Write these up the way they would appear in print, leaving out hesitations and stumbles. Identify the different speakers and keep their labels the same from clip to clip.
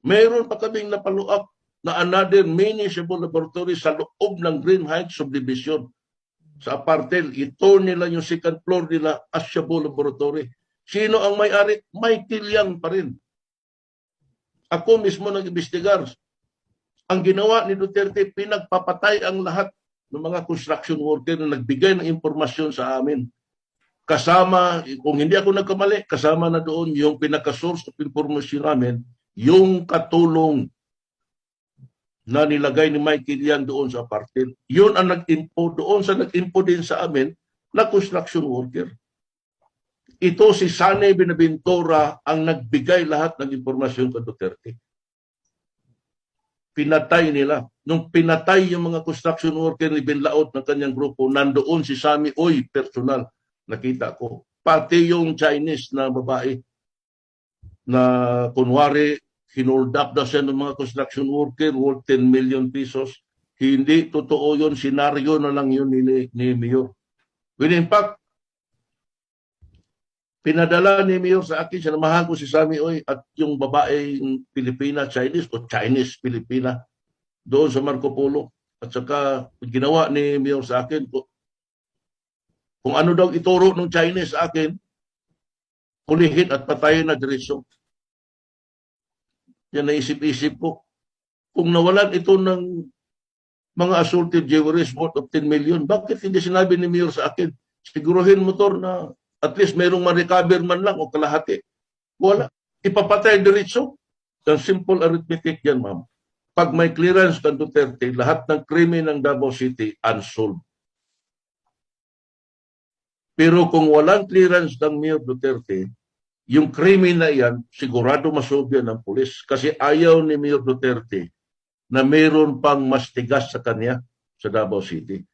Speaker 1: Mayroon pa kaming napalo-up na another mini Cebu laboratory sa loob ng Green Heights Subdivision. Sa Apartel, ito nila yung second floor nila as Cebu Laboratory. Sino ang may-ari? Michael Yang pa rin. Ako mismo nag-imbestigar. Ang ginawa ni Duterte, pinagpapatay ang lahat ng mga construction worker na nagbigay ng impormasyon sa amin. Kasama, kung hindi ako nagkamali, kasama na doon yung pinaka-source of information namin, yung katulong na nilagay ni Michael Yang doon sa Apartel. Yun ang nag-info doon sa nag-info din sa amin na construction worker. Ito si Sane Binaventura ang nagbigay lahat ng impormasyon kay Duterte. Pinatay nila. Nung pinatay yung mga construction worker ni Binlaot ng kanyang grupo, nandoon si Sami Oy, personal. Nakita ko. Pati yung Chinese na babae na kunwari hinold up daw siya ng mga construction worker worth 10 million pesos. Hindi totoo yun. Senaryo na lang yun ni Mayor. When in fact, pinadala ni Mayor sa akin, sinamahan ko si Sami Oy at yung babaeng Pilipina-Chinese o Chinese-Pilipina doon sa Marco Polo. At saka ginawa ni Mayor sa akin, kung ano daw ituro ng Chinese sa akin, pulihin at patayin na diretso. Yan naisip-isip ko. Kung nawalan ito ng mga assaulted jewelries worth of 10 million, bakit hindi sinabi ni Mayor sa akin? Siguruhin motor na at least mayroong ma-recover man lang o kalahati. Wala. Ipapatay diretso. Ang simple arithmetic yan, ma'am. Pag may clearance ng Duterte, lahat ng krimen ng Davao City unsolved. Pero kung walang clearance ng Mayor Duterte, yung krimen na yan, sigurado masolve yan ng pulis. Kasi ayaw ni Mayor Duterte na mayroon pang mas tigas sa kanya sa Davao City.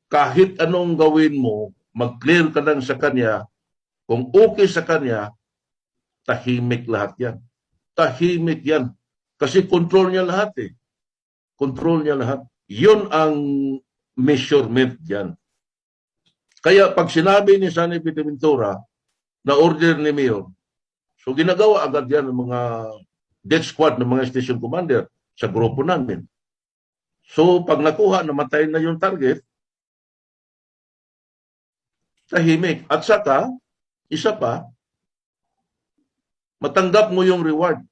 Speaker 1: Kahit anong gawin mo, mag-clear ka lang sa kanya, kung okay sa kanya, tahimik lahat yan. Tahimik yan. Kasi control niya lahat eh. Control niya lahat. Yun ang measurement yan. Kaya pag sinabi ni Sane Binaventura na order ni Mayor, so ginagawa agad yan ng mga death squad ng mga station commander sa grupo namin. So pag nakuha, namatay na yung target, tahimik. At saka, isa pa, matanggap mo yung reward.